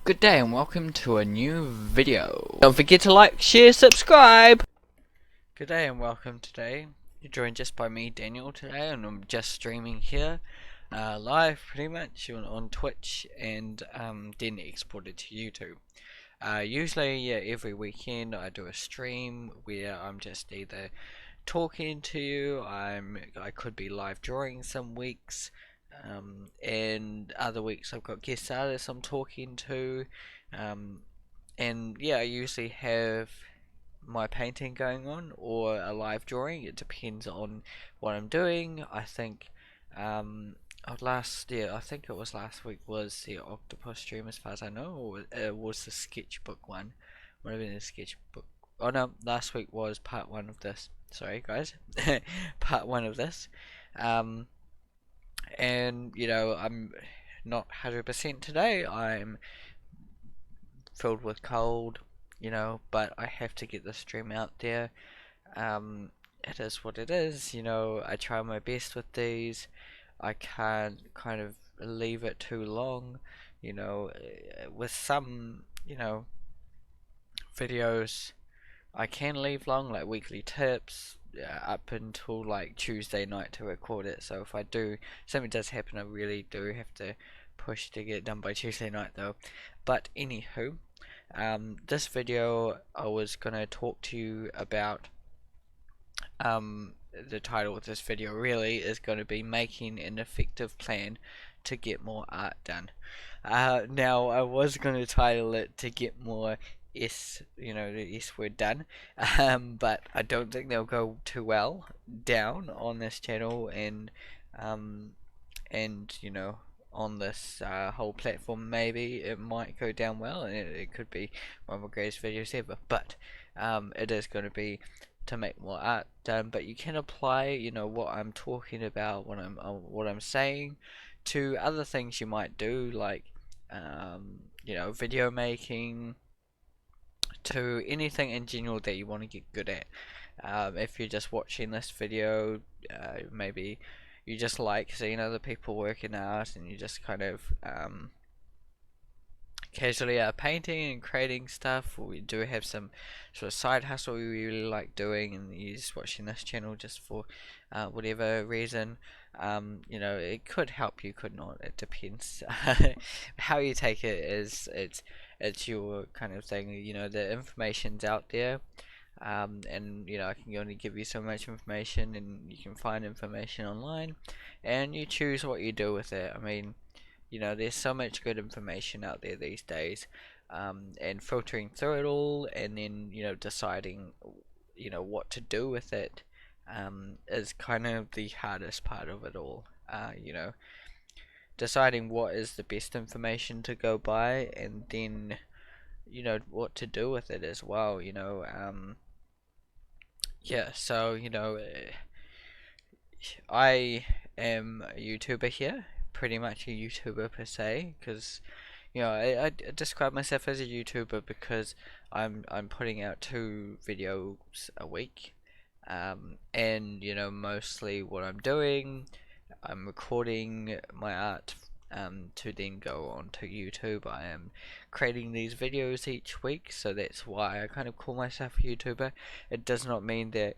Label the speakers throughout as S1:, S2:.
S1: Good day and welcome to a new video. Don't forget to like, share, subscribe. Good day and welcome today. You're joined just by me, Daniel, today, and I'm just streaming here live pretty much on Twitch and then exported to YouTube. Usually every weekend I do a stream where I'm just either talking to you, I could be live drawing some weeks, and other weeks I've got guest artists I'm talking to, and yeah, I usually have my painting going on or a live drawing. It depends on what I'm doing. I think I think it was last week was the octopus stream as far as I know, or it was the sketchbook one. Might have been the sketchbook. Oh no, last week was part one of this. Sorry guys, part one of this. Um, and I'm not 100% today. I'm filled with cold, but I have to get the stream out there. It is what it is. I try my best with these. I can't kind of leave it too long. With some videos I can leave long, like weekly tips, up until like Tuesday night to record it. So if something does happen, I really do have to push to get it done by Tuesday night though. But anywho, this video I was gonna talk to you about. The title of this video really is going to be making an effective plan to get more art done. Now I was going to title it to get more the S word done, but I don't think they'll go too well down on this channel um, and on this whole platform. Maybe it might go down well, and it could be one of the greatest videos ever. But it is going to be to make more art done. But you can apply, what I'm talking about, what I'm saying, to other things you might do, like video making, to anything in general that you want to get good at. If you're just watching this video, maybe you just like seeing other people working art, and you just kind of casually are painting and creating stuff, or you do have some sort of side hustle you really like doing, and you're just watching this channel just for whatever reason, it could help you, could not. It depends. How you take it is it's your kind of thing. The information's out there. And I can only give you so much information, and you can find information online, and you choose what you do with it. I mean, there's so much good information out there these days, and filtering through it all, and then deciding what to do with it, is kind of the hardest part of it all. Deciding what is the best information to go by, and then what to do with it as well. Yeah, so I am a YouTuber here, pretty much a YouTuber per se, because I describe myself as a YouTuber because I'm putting out 2 videos a week, and mostly what I'm doing, I'm recording my art to then go on to YouTube. I am creating these videos each week, so that's why I kind of call myself a YouTuber. It does not mean that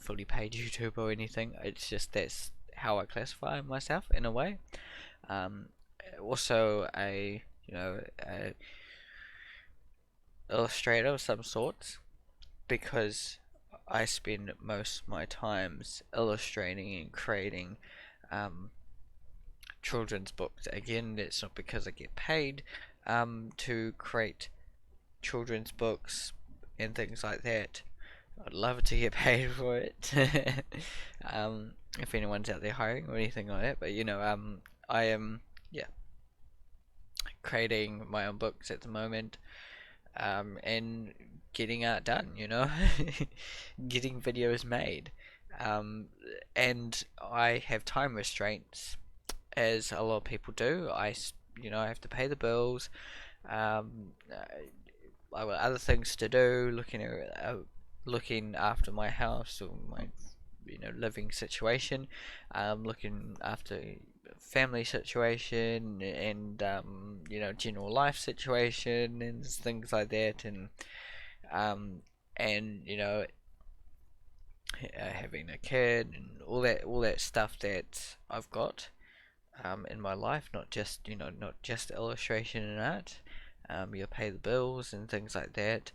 S1: fully paid YouTuber or anything. It's just that's how I classify myself in a way. Um, Also a illustrator of some sorts, because I spend most of my times illustrating and creating children's books. Again, it's not because I get paid to create children's books and things like that. I'd love to get paid for it. If anyone's out there hiring or anything like that, but I am, yeah, creating my own books at the moment, and getting art done, getting videos made, and I have time restraints, as a lot of people do. I have to pay the bills. I've got other things to do, looking after my house, or my living situation, looking after family situation and general life situation and things like that, um, and having a kid and all that stuff that I've got in my life, not just illustration and art. You pay the bills and things like that.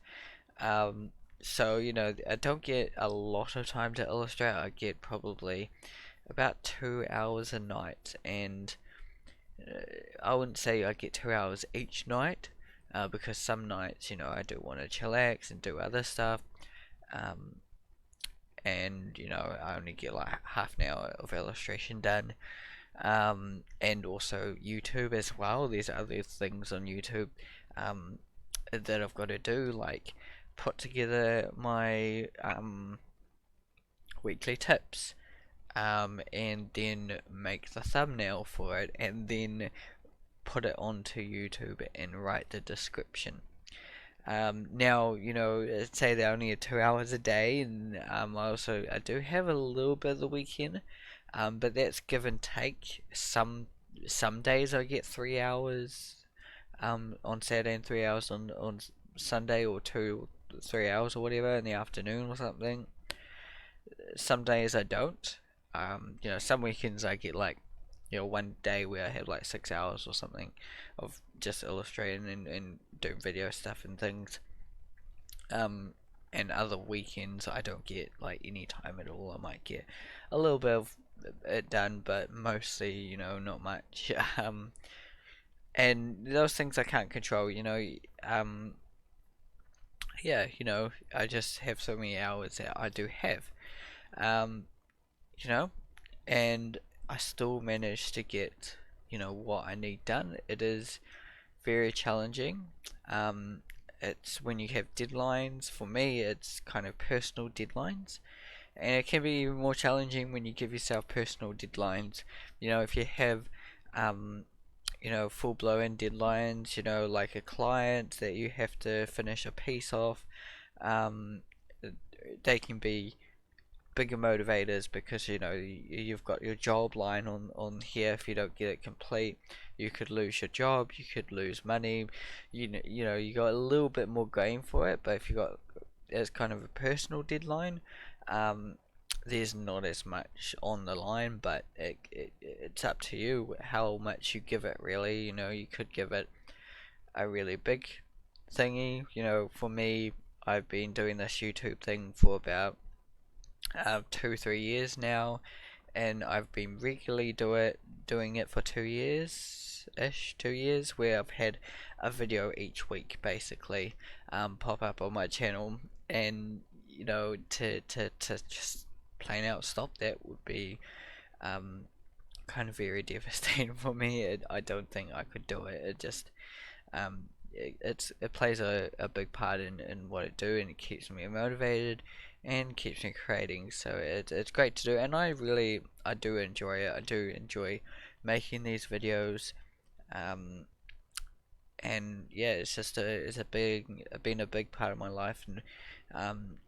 S1: Um, so I don't get a lot of time to illustrate. I get probably about 2 hours a night, and uh, I wouldn't say I get 2 hours each night, because some nights, I do want to chillax and do other stuff, um, and I only get like half an hour of illustration done. And also YouTube as well. There's other things on YouTube um, that I've got to do, like put together my weekly tips, and then make the thumbnail for it, and then put it onto YouTube and write the description. Now, say they only have 2 hours a day, and I do have a little bit of the weekend, but that's give and take. Some days I get 3 hours on Saturday and 3 hours on Sunday, or 2 3 hours or whatever in the afternoon or something. Some days I don't. Some weekends I get like, one day where I have like 6 hours or something of just illustrating and doing video stuff and things. Um, and other weekends I don't get like any time at all. I might get a little bit of it done, but mostly, not much. And those things I can't control. Yeah, I just have so many hours that I do have. Um, you know, and I still manage to get, what I need done. It is very challenging. Um, it's when you have deadlines. For me, it's kind of personal deadlines, and it can be even more challenging when you give yourself personal deadlines. If you have, um, full-blown deadlines, like a client that you have to finish a piece off, um, they can be bigger motivators, because you've got your job line on here. If you don't get it complete, you could lose your job, you could lose money. You got a little bit more going for it. But if you got as kind of a personal deadline, um, there's not as much on the line, but it's up to you how much you give it, really. You could give it a really big thingy. For me, I've been doing this YouTube thing for about 2 3 years now, and I've been regularly doing it for 2 years ish, 2 years, where I've had a video each week basically pop up on my channel. And to just plain out stop that would be um, kind of very devastating for me. I don't think I could do it. It plays a big part in what I do, and it keeps me motivated and keeps me creating. So it's great to do, and I do enjoy it. I do enjoy making these videos. Um, and yeah, it's been a big part of my life. Um,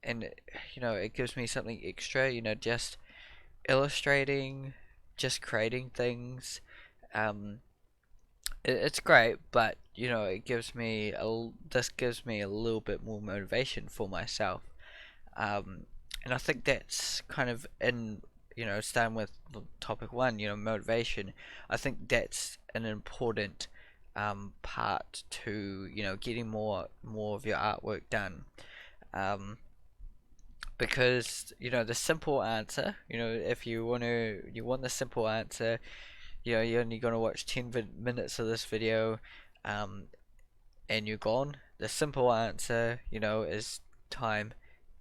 S1: and it gives me something extra. Just illustrating, just creating things. Um, it's great, but this gives me a little bit more motivation for myself. And I think that's kind of in, starting with topic one, motivation. I think that's an important part to, getting more of your artwork done. Um, because the simple answer, if you want the simple answer, you're only gonna watch 10 minutes of this video, um, and you're gone. The simple answer, is time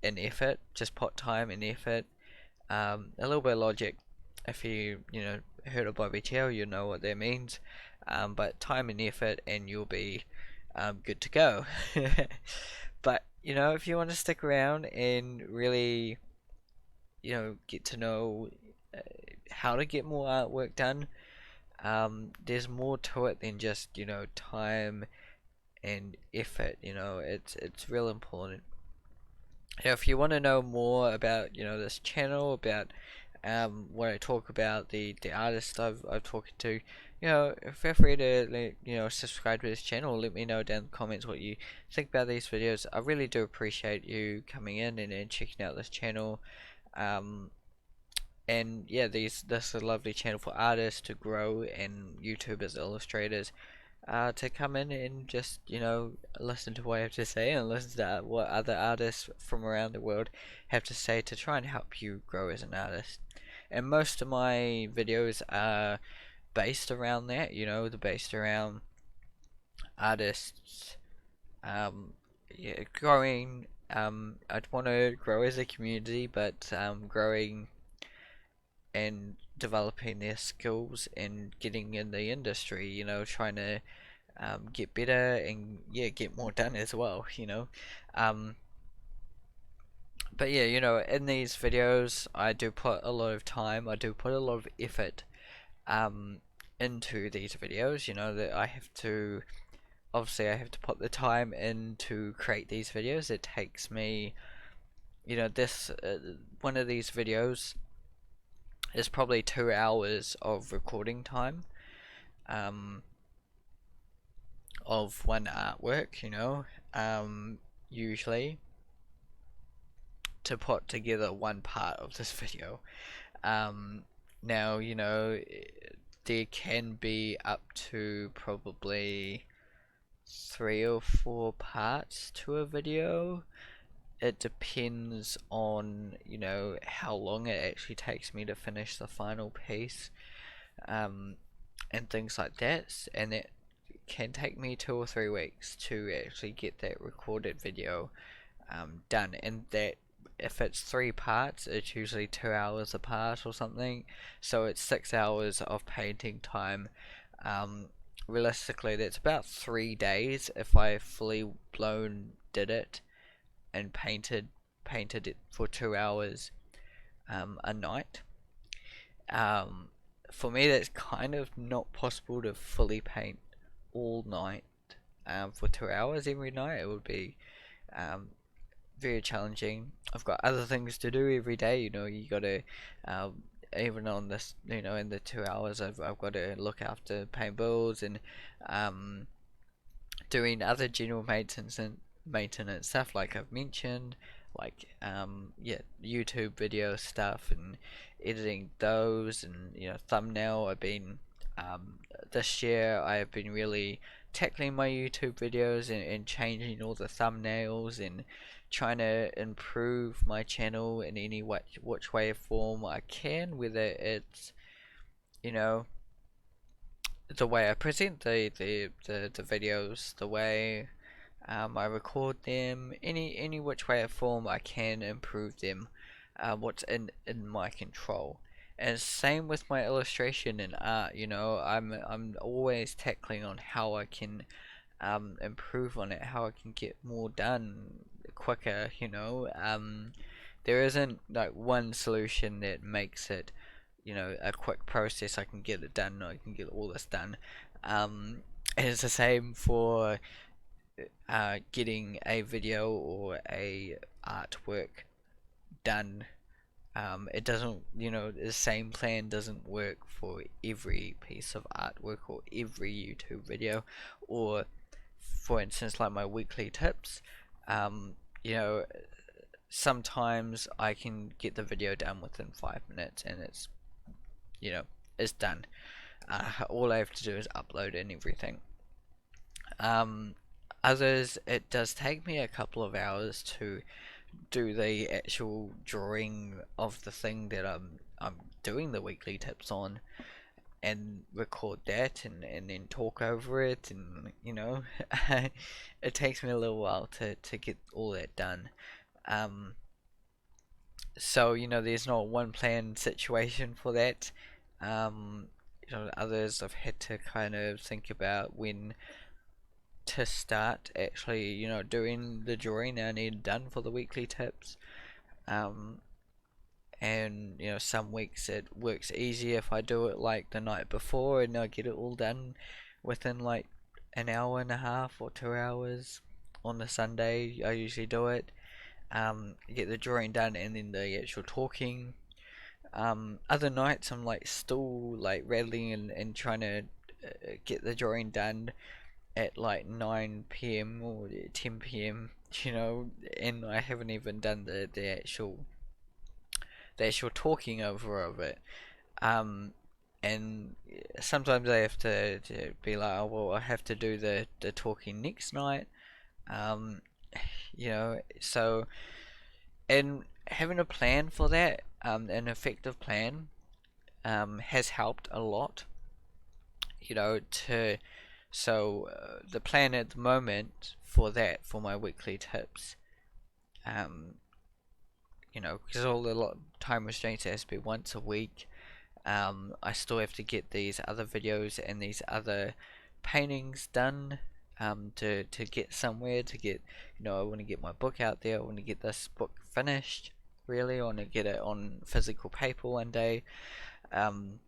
S1: and effort. Just put time and effort. A little bit of logic. If you heard of Bobby Chow, you know what that means. But time and effort, and you'll be good to go. But if you want to stick around and really, get to know uh, how to get more artwork done, there's more to it than just time and effort. It's real important. If you want to know more about this channel, about when I talk about the artists I've talked to, feel free to subscribe to this channel. Let me know down in the comments what you think about these videos. I really do appreciate you coming in and checking out this channel. Um, and yeah, this is a lovely channel for artists to grow and YouTubers, illustrators, to come in and just listen to what I have to say and listen to what other artists from around the world have to say to try and help you grow as an artist. And most of my videos are based around that, they're based around artists, yeah, growing. I'd want to grow as a community, but growing and developing their skills and getting in the industry, trying to get better and yeah, get more done as well, Um, but yeah, in these videos, I do put a lot of time, I do put a lot of effort um, into these videos, that I have to, obviously I have to put the time in to create these videos. It takes me, this, one of these videos is probably 2 hours of recording time, um, of one artwork, usually to put together one part of this video. Um, Now, there can be up to probably 3 or 4 parts to a video. It depends on, how long it actually takes me to finish the final piece, um, and things like that. And it can take me 2 or 3 weeks to actually get that recorded video done. And that if it's 3 parts, it's usually 2 hours apart or something. So it's 6 hours of painting time. Um, Realistically, that's about 3 days if I fully blown did it and painted it for 2 hours a night. Um, for me, that's kind of not possible to fully paint all night for 2 hours every night. It would be um, very challenging. I've got other things to do every day. You gotta, um, even on this, in the 2 hours, I've got to look after paying bills and um, doing other general maintenance stuff like I've mentioned, like yeah, YouTube video stuff and editing those, and thumbnail. I've been this year I have been really tackling my YouTube videos and changing all the thumbnails and trying to improve my channel in any which way or form I can, whether it's you know the way I present the videos, the way I record them, any which way or form I can improve them, what's in my control. And same with my illustration and art, I'm always tackling on how I can improve on it, how I can get more done quicker, there isn't like one solution that makes it, a quick process. I can get it done, I can get all this done. And it's the same for getting a video or a artwork done. It doesn't, the same plan doesn't work for every piece of artwork or every YouTube video, or for instance, like my weekly tips. Um, you know, Sometimes I can get the video done within 5 minutes, and you know, it's done. All I have to do is upload and everything. Um, Others, it does take me a couple of hours to do the actual drawing of the thing that I'm doing the weekly tips on, and record that and then talk over it, and it takes me a little while to get all that done. Um, so there's not one planned situation for that. Others I've had to kind of think about when to start actually, doing the drawing I need done for the weekly tips. Um, and some weeks it works easier if I do it like the night before, and I get it all done within like an hour and a half or 2 hours. On the Sunday I usually do it, get the drawing done and then the actual talking Other nights I'm like still like rattling and trying to get the drawing done at like 9 p.m. or 10 p.m. You know, and I haven't even done the actual talking over of it. Um, and sometimes I have to be like, oh well, I have to do the talking next night. Um, so and having a plan for that, an effective plan, has helped a lot. You know, to so the plan at the moment for that for my weekly tips, um, because all the time restraints has to be once a week. I still have to get these other videos and these other paintings done, to get somewhere, to get, I want to get my book out there. I want to get this book finished. Really, I want to get it on physical paper one day. Um,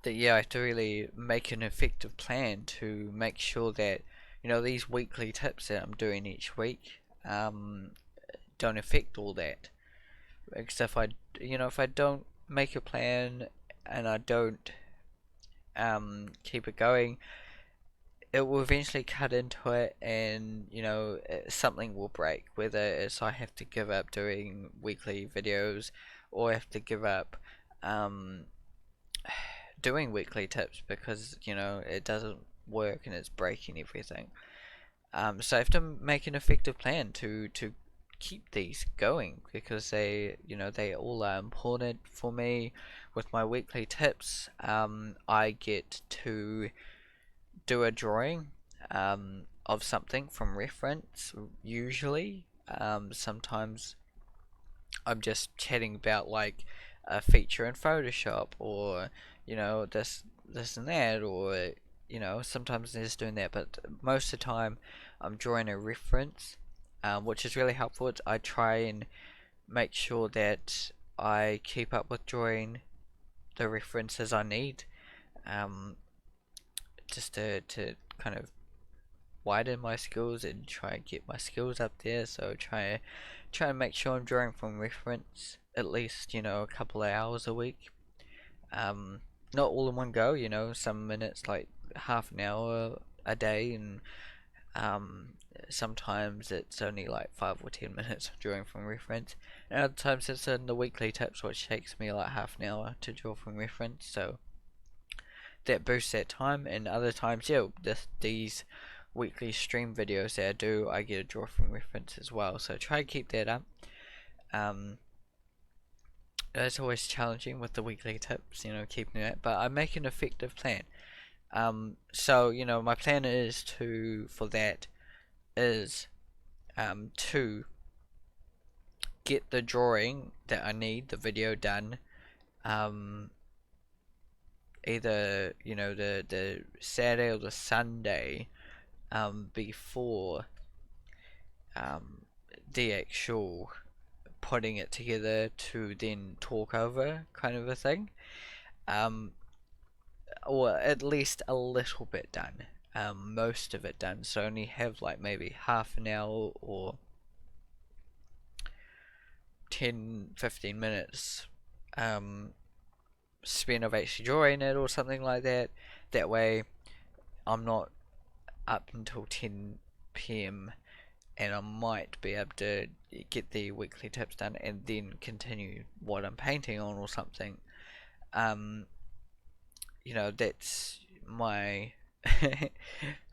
S1: that yeah, I have to really make an effective plan to make sure that these weekly tips that I'm doing each week, don't affect all that. Because if I don't make a plan and I don't keep it going, it will eventually cut into it, and something will break. Whether it's I have to give up doing weekly videos, or I have to give up um, doing weekly tips because it doesn't work and it's breaking everything. So I have to make an effective plan to keep these going because they all are important for me. With my weekly tips, I get to do a drawing of something from reference usually. Sometimes I'm just chatting about like a feature in Photoshop, or this and that, or sometimes I'm just doing that, but most of the time I'm drawing a reference, which is really helpful. I try and make sure that I keep up with drawing the references I need, um, just to kind of widen my skills and try and get my skills up there. So try and make sure I'm drawing from reference at least a couple of hours a week. Um, Not all in one go. Some minutes, like half an hour a day, and um, sometimes it's only like 5 or 10 minutes of drawing from reference. And other times it's in the weekly tips, which takes me like half an hour to draw from reference. So that boosts that time. And other times, yeah, these weekly stream videos that I do, I get a draw from reference as well. So try to keep that up. Um, it's always challenging with the weekly tips, keeping that, but I make an effective plan. So my plan is for that is to get the drawing that I need, the video done, um, either the Saturday or the Sunday, before um, the actual putting it together to then talk over kind of a thing. Um, or at least a little bit done. Most of it done. So only have like maybe half an hour or 10-15 minutes spent of actually drawing it or something like that. That way I'm not up until 10 p.m. and I might be able to get the weekly tips done and then continue what I'm painting on or something. Um, that's my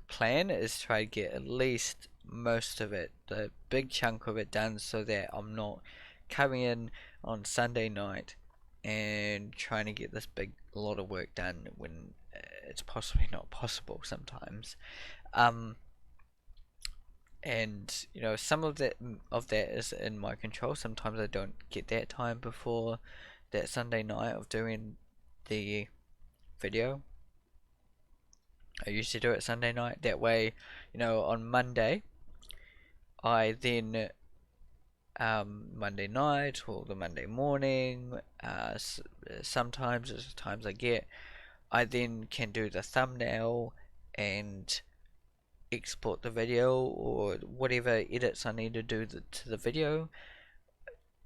S1: plan, is try to get at least most of it, the big chunk of it done, so that I'm not coming in on Sunday night and trying to get this big lot of work done when it's possibly not possible sometimes. Um, and some of that is in my control. Sometimes I don't get that time before that Sunday night of doing the video. I usually do it Sunday night. That way, on Monday, I then Monday night or the Monday morning, sometimes as times I get, I then can do the thumbnail and export the video, or whatever edits I need to do to the video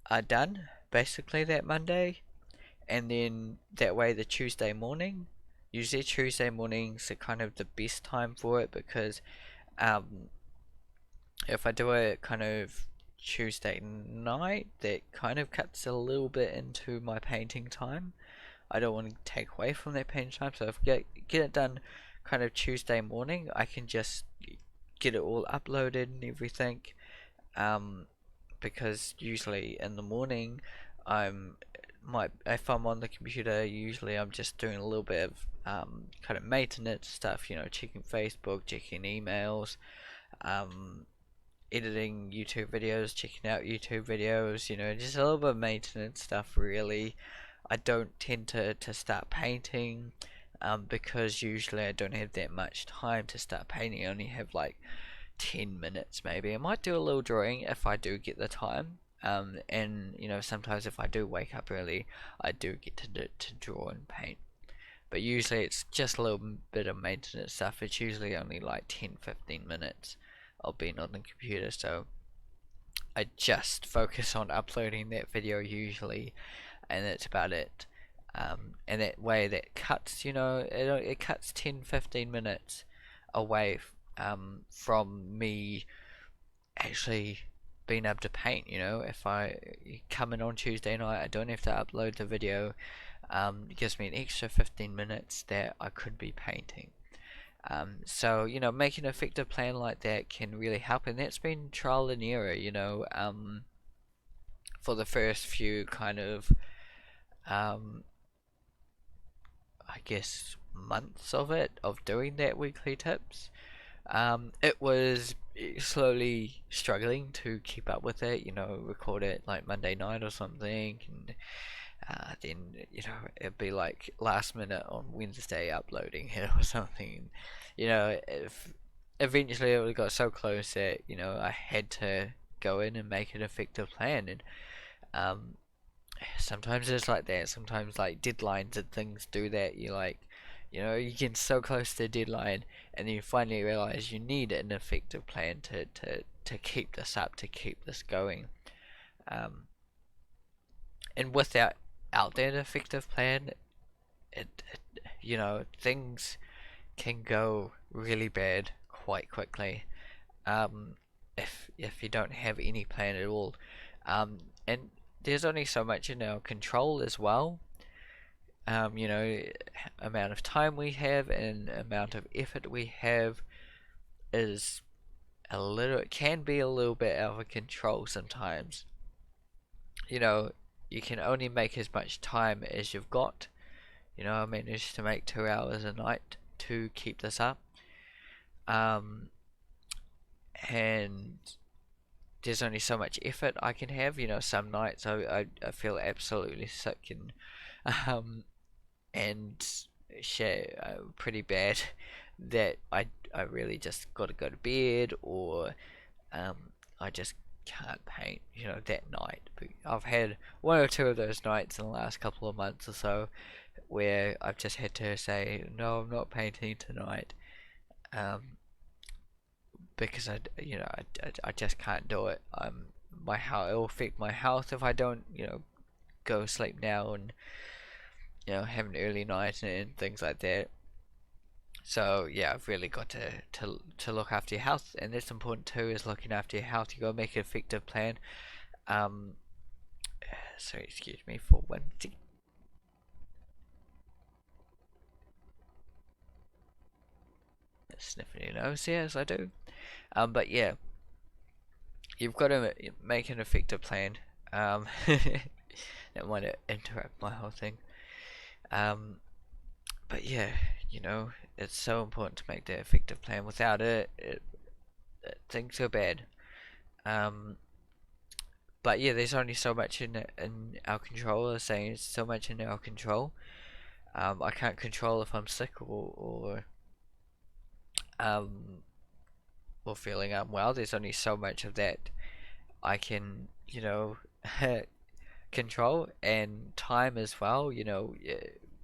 S1: are done. basically that Monday, and then that way the Tuesday morning. Usually Tuesday mornings are kind of the best time for it because um, if I do it kind of Tuesday night, that kind of cuts a little bit into my painting time. I don't want to take away from that painting time, so if I get it done kind of Tuesday morning, I can just get it all uploaded and everything. Um, because usually in the morning, I'm if I'm on the computer, usually I'm just doing a little bit of kind of maintenance stuff, checking Facebook, checking emails, um, editing YouTube videos, checking out YouTube videos, just a little bit of maintenance stuff really. I don't tend to start painting because usually I don't have that much time to start painting. I only have like 10 minutes maybe. I might do a little drawing if I do get the time. And sometimes if I do wake up early, I do get to draw and paint. But usually it's just a little bit of maintenance stuff. It's usually only like 10-15 minutes of being on the computer, so I just focus on uploading that video usually, and that's about it. And that way that cuts, it cuts 10-15 minutes away from me actually being able to paint. If I come in on Tuesday night, I don't have to upload the video. It gives me an extra 15 minutes that I could be painting. So making an effective plan like that can really help, and that's been trial and error. For the first few kind of I guess months of doing that weekly tips. It was slowly struggling to keep up with it, record it like Monday night or something, and then, it'd be like last minute on Wednesday uploading it or something. If eventually it got so close that, I had to go in and make an effective plan, and um, sometimes it's like that. Sometimes like deadlines and things do that. You get so close to the deadline, and then you finally realize you need an effective plan to keep this up, to keep this going. Um, and without that effective plan, things can go really bad quite quickly. Um, if you don't have any plan at all, and there's only so much in our control as well. um, you know, Amount of time we have and amount of effort we have is it can be a little bit out of control sometimes. You know, you can only make as much time as you've got. I managed to make 2 hours a night to keep this up. Um, and there's only so much effort I can have. Some nights I feel absolutely sick um, and shit, pretty bad that I really just got to go to bed, or um, I just can't paint, that night. But I've had one or two of those nights in the last couple of months or so where I've just had to say, no, I'm not painting tonight, um, because I just can't do it. My health, it will affect my health if I don't, go sleep now and have an early night and things like that. So yeah, I've really got to look after your health, and that's important too. Is looking after your health. You got to make an effective plan. Um, sorry, excuse me for one second. Sniffing your nose, yes, I do. But yeah, you've got to make an effective plan. That might interrupt my whole thing. Um, but yeah, it's so important to make the effective plan. Without it things go bad. Um, but yeah, there's only so much in our control. I was saying it's so much in our control. I can't control if I'm sick um or feeling unwell. There's only so much of that I can control, and time as well.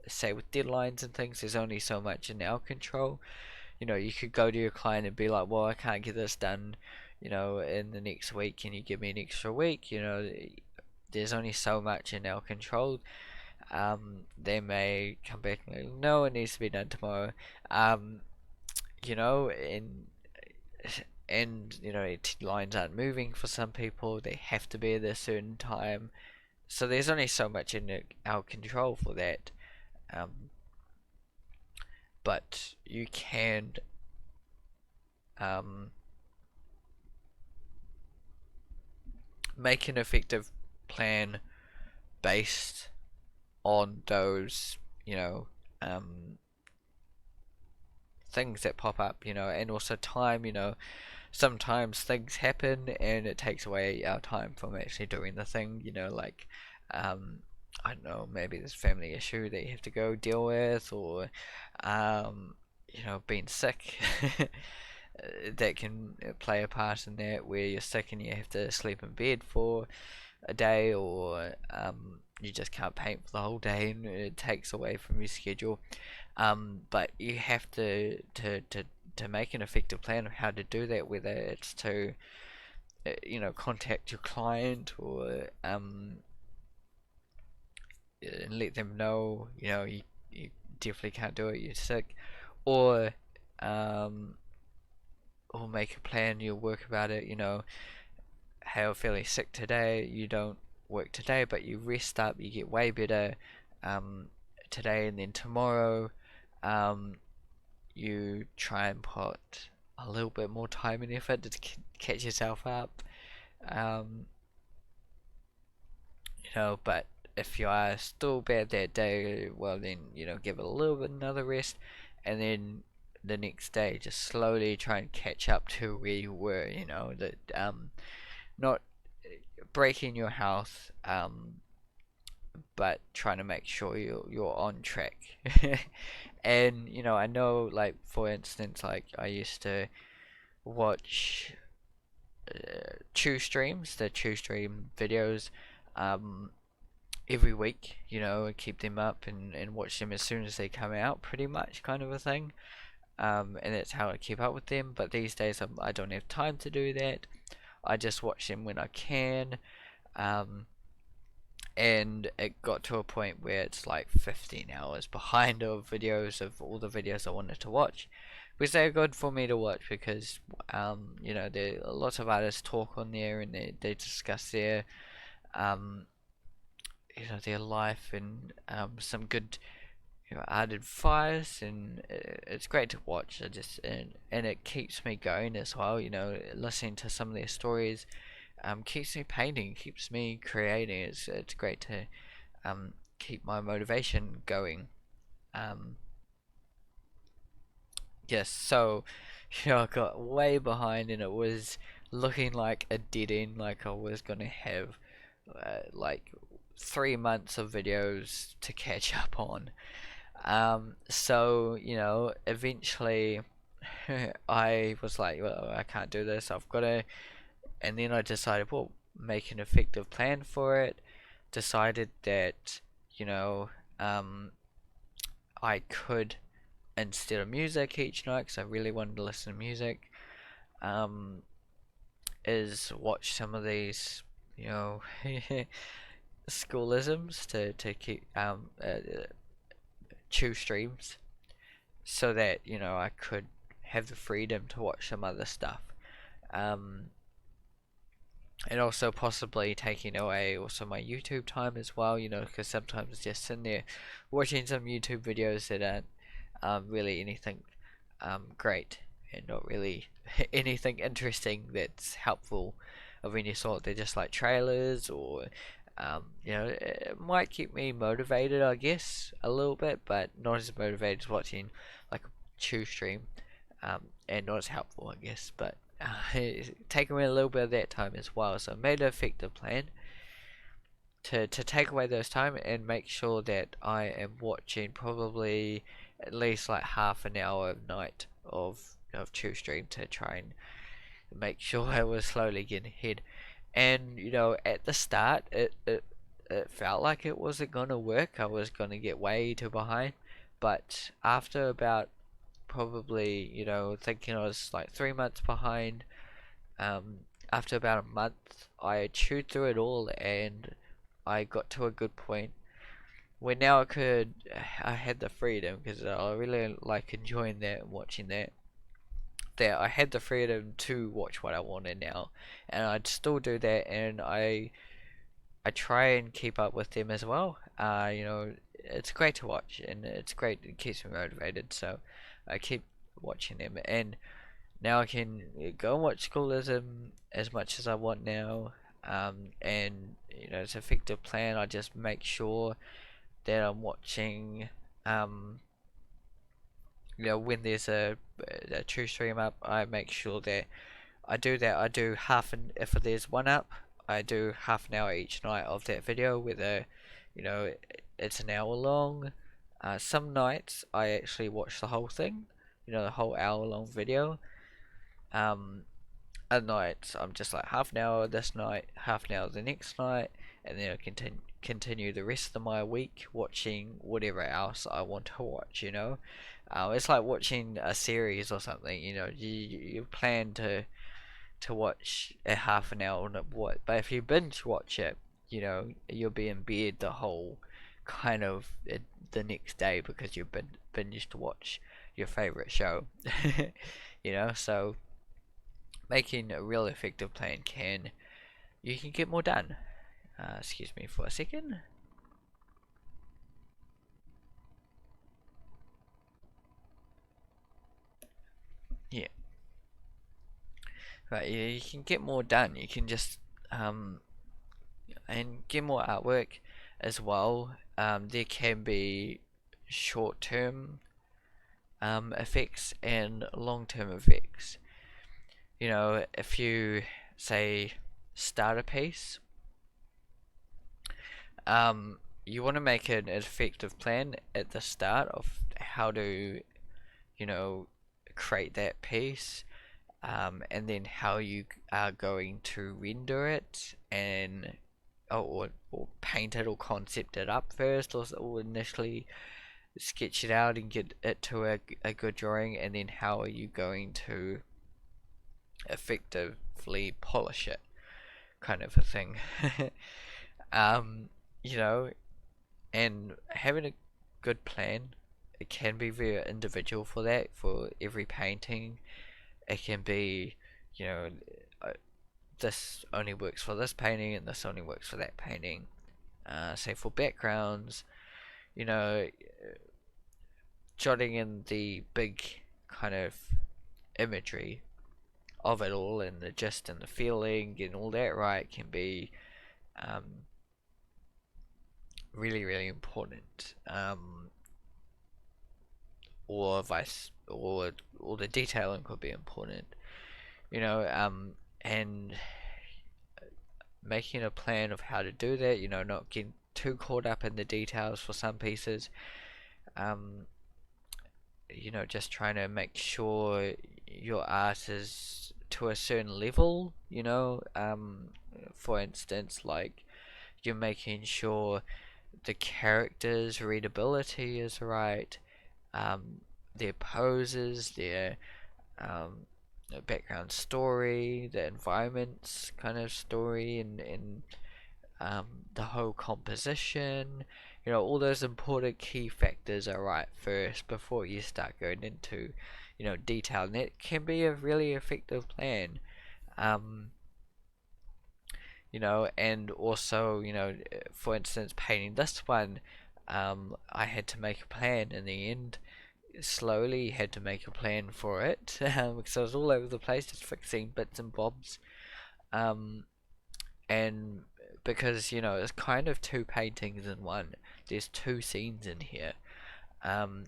S1: Say with deadlines and things, there's only so much in our control. You could go to your client and be like, well, I can't get this done, in the next week. Can you give me an extra week? there's only so much in our control. They may come back and like, no, it needs to be done tomorrow. Um, you know, and you know, lines aren't moving for some people. They have to be at a certain time. So there's only so much in our control for that. Um, but you can um, make an effective plan based on those, you know, um, things that pop up, and also time, sometimes things happen and it takes away our time from actually doing the thing, like, um, I don't know, maybe there's a family issue that you have to go deal with, or, um, being sick. That can play a part in that, where you're sick and you have to sleep in bed for a day, or you just can't paint for the whole day and it takes away from your schedule. But you have to make an effective plan of how to do that, whether it's to contact your client, or and let them know you definitely can't do it, you're sick, or um, or make a plan, you'll work about it, hey, I'm feeling sick today, you don't work today, but you rest up, you get way better um, today, and then tomorrow um, you try and put a little bit more time and effort to catch yourself up. Um, but if you are still bad that day, well then, give it a little bit another rest, and then the next day just slowly try and catch up to where you were, that not breaking your health, but trying to make sure you're on track. And I know, like, for instance, like, I used to watch Chew streams, the Chew stream videos, um, every week, and keep them up, and watch them as soon as they come out, pretty much, kind of a thing. And that's how I keep up with them. But these days, I don't have time to do that. I just watch them when I can. Um, and it got to a point where it's like 15 hours behind of videos of all the videos I wanted to watch, which they're good for me to watch because there lots of artists talk on there, and they discuss um their life, and some good art advice, and it's great to watch. And it keeps me going as well, listening to some of their stories keeps me painting, keeps me creating. It's great to keep my motivation going. Um, yes, so I got way behind, and it was looking like a dead end. Like I was gonna have like 3 months of videos to catch up on. So eventually I was like, well, I can't do this. I've got to. And then I decided, well, make an effective plan for it. Decided that, you know, um, I could, instead of music each night, because I really wanted to listen to music, um, is watch some of these, you know, schoolisms to keep, chew streams, so that, I could have the freedom to watch some other stuff. Um, and also possibly taking away also my YouTube time as well, because sometimes just sitting there watching some YouTube videos that aren't really anything great, and not really anything interesting that's helpful of any sort. They're just like trailers, or it might keep me motivated, I guess, a little bit, but not as motivated as watching like a chew stream, and not as helpful, I guess. But take away a little bit of that time as well. So I made an effective plan to take away those time, and make sure that I am watching probably at least like half an hour a night of Chew Stream, to try and make sure I was slowly getting ahead. And at the start, it felt like it wasn't gonna work. I was gonna get way too behind. But after about, probably, thinking I was like 3 months behind, after about a month, I chewed through it all and I got to a good point where now I had the freedom, because I really like enjoying that and watching that. That I had the freedom to watch what I wanted now, and I'd still do that, and I try and keep up with them as well. It's great to watch, and it's great. It keeps me motivated, so I keep watching them. And now I can go and watch schoolism as much as I want now. And it's an effective plan. I just make sure that I'm watching. Um, when there's a true stream up, I make sure that I do that. I do half an if there's one up, I do half an hour each night of that video. Whether you know it's an hour long. Some nights I actually watch the whole thing. The whole hour long video. Um, Other nights I'm just like half an hour this night, half an hour the next night, and then I continue the rest of my week watching whatever else I want to watch. It's like watching a series or something. You plan to watch a half an hour on what, but if you binge watch it, you'll be in bed the whole kind of the next day because you've been binged to watch your favorite show. So making a real effective plan you can get more done. Excuse me for a second. Yeah, right. Yeah, you can get more done. You can just and get more artwork as well. There can be short-term effects and long-term effects. If you say start a piece, you want to make an effective plan at the start of how to, you know, create that piece, and then how you are going to render it and or paint it or concept it up first, or initially sketch it out and get it to a good drawing, and then how are you going to effectively polish it, kind of a thing. um, you know, and having a good plan, it can be very individual for that. For every painting, it can be, you know, uh, this only works for this painting and this only works for that painting. Say for backgrounds, you know, jotting in the big kind of imagery of it all and the gist and the feeling and all that right can be um, really, really important. Or the detailing could be important. And making a plan of how to do that. Not getting too caught up in the details for some pieces. Um, just trying to make sure your art is to a certain level. For instance, like you're making sure the characters' readability is right, their poses, their background story, the environment's kind of story, and the whole composition. All those important key factors are right first before you start going into, detail. And it can be a really effective plan. Um, and also, for instance, painting this one, I had to make a plan in the end. Slowly had to make a plan for it because I was all over the place just fixing bits and bobs. And because, it's kind of two paintings in one, there's two scenes in here. Um,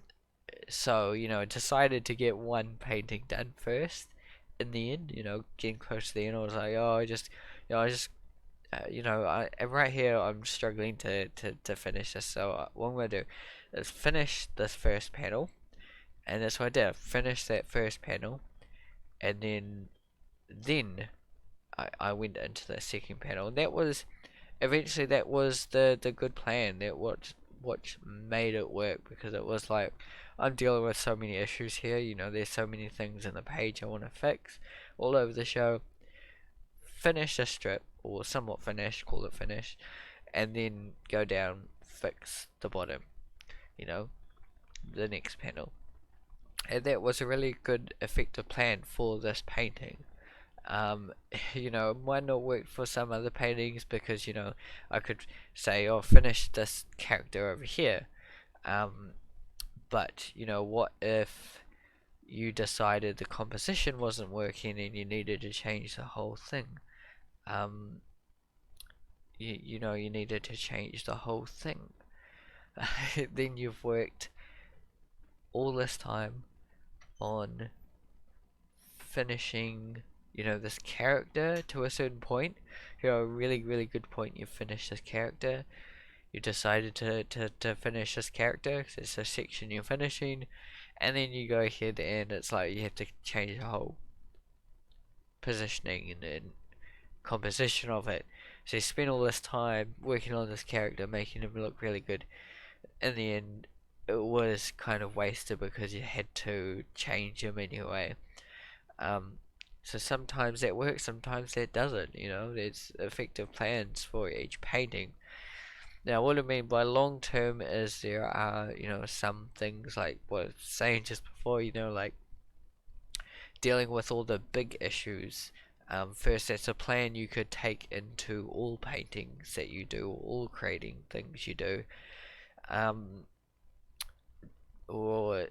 S1: so, I decided to get one painting done first. In the end, getting close to the end, I was like, oh, I just right here I'm struggling to finish this. So what I'm gonna do is finish this first panel, and that's what I did. I finished that first panel, and then I went into the second panel, and that was eventually the good plan. That what made it work, because it was like I'm dealing with so many issues here. There's so many things in the page I want to fix all over the show. Finish a strip, or somewhat finished, call it finished, and then go down, fix the bottom, you know, the next panel. And that was a really good effective plan for this painting. Um, it might not work for some other paintings because, I could say, oh, finish this character over here. Um, but, what if you decided the composition wasn't working and you needed to change the whole thing? Um, you needed to change the whole thing. Then you've worked all this time on finishing, this character to a certain point. A really, really good point. You finish this character. You decided to finish this character because it's a section you're finishing, and then you go ahead and it's like you have to change the whole positioning and composition of it. So you spend all this time working on this character, making him look really good. In the end, it was kind of wasted because you had to change him anyway. Um, so sometimes that works, sometimes that doesn't. There's effective plans for each painting. Now, what I mean by long term is there are, some things like what I was saying just before, like dealing with all the big issues. First, that's a plan you could take into all paintings that you do, all creating things you do. Um, or,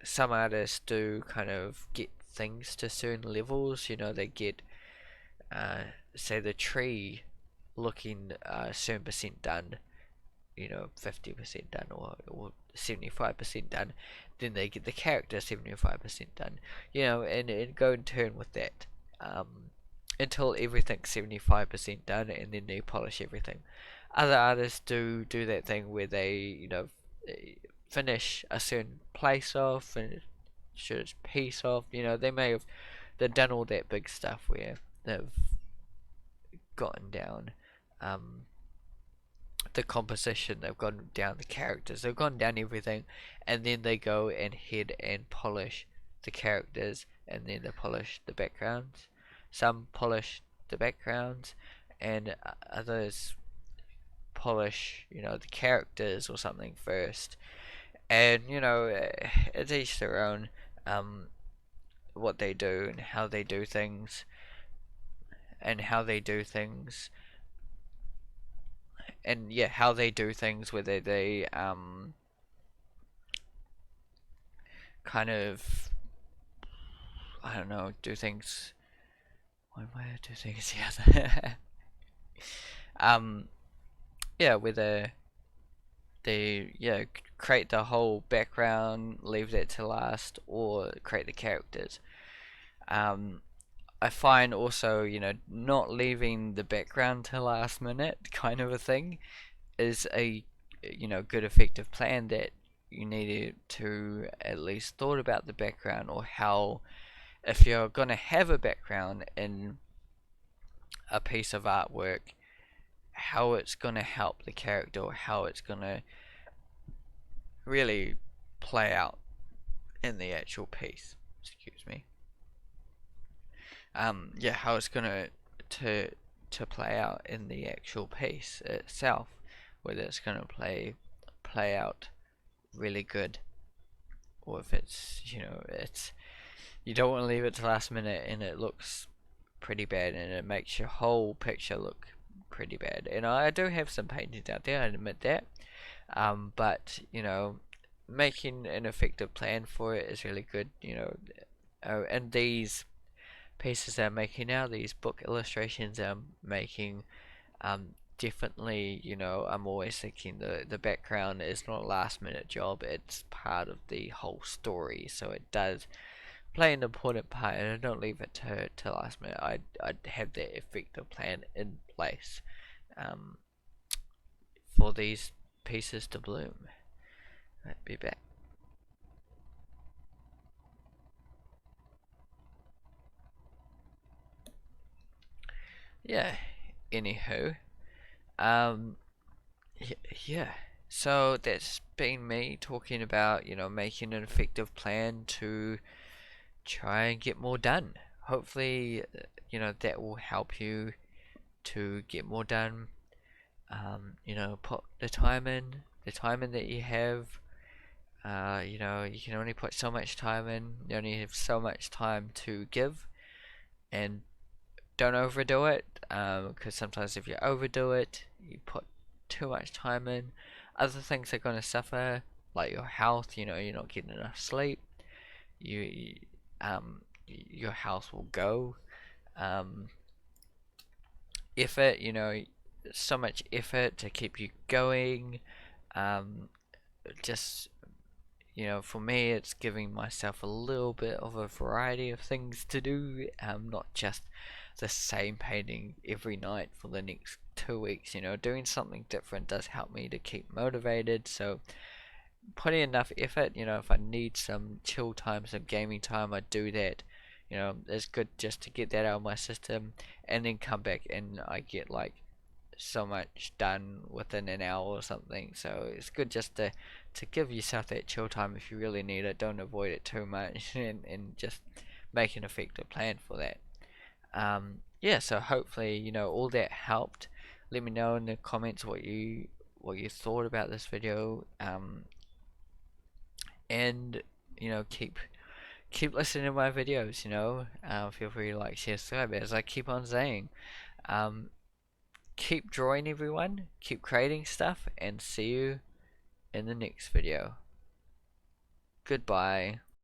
S1: some artists do kind of get things to certain levels. They get, say, the tree looking certain percent done, 50% done, or 75% done, then they get the character 75% done, and go in turn with that, um, until everything's 75% done, and then they polish everything. Other artists do that thing where they, finish a certain place off and should piece off. They may have they've done all that big stuff where they've gotten down, um, the composition, they've gone down the characters, they've gone down everything, and then they go and head and polish the characters, and then they polish the backgrounds. Some polish the backgrounds, and others polish, the characters or something first. And it's each their own, um, what they do and how they do things, and how they do things, and yeah, how they do things, whether they kind of, I don't know, do things one way or do things the other. um, yeah, whether they create the whole background, leave that to last, or create the characters. Um, I find also, not leaving the background to last minute kind of a thing is a, good effective plan that you needed to at least thought about the background, or how, if you're going to have a background in a piece of artwork, how it's going to help the character, or how it's going to really play out in the actual piece. Excuse me. Yeah, how it's going to play out in the actual piece itself, whether it's going to play out really good, or if it's, it's, you don't want to leave it to last minute and it looks pretty bad, and it makes your whole picture look pretty bad. And I do have some paintings out there, I admit that, but making an effective plan for it is really good. And these pieces I'm making now, these book illustrations I'm making, definitely, I'm always thinking the background is not a last minute job, it's part of the whole story, so it does play an important part, and I don't leave it to last minute. I'd have that effective plan in place, um, for these pieces to bloom. I'd be back. Yeah, anywho, um, yeah. So that's been me talking about, making an effective plan to try and get more done. Hopefully, that will help you to get more done. You know, put the time in, that you have. You know, you can only put so much time in. You only have so much time to give, and don't overdo it. Because sometimes if you overdo it, you put too much time in. Other things are going to suffer, like your health. You know, you're not getting enough sleep. You your health will go. Um, Effort. You know, so much effort to keep you going. Um, just for me, it's giving myself a little bit of a variety of things to do, not just the same painting every night for the next 2 weeks. Doing something different does help me to keep motivated. So, putting enough effort, if I need some chill time, some gaming time, I do that. It's good just to get that out of my system and then come back and I get like so much done within an hour or something. So it's good just to give yourself that chill time if you really need it. Don't avoid it too much and just make an effective plan for that. Yeah, so hopefully, all that helped. Let me know in the comments what you thought about this video. And keep listening to my videos, feel free to like, share, subscribe, as I keep on saying. Um, Keep drawing, everyone. Keep creating stuff, and see you in the next video. Goodbye.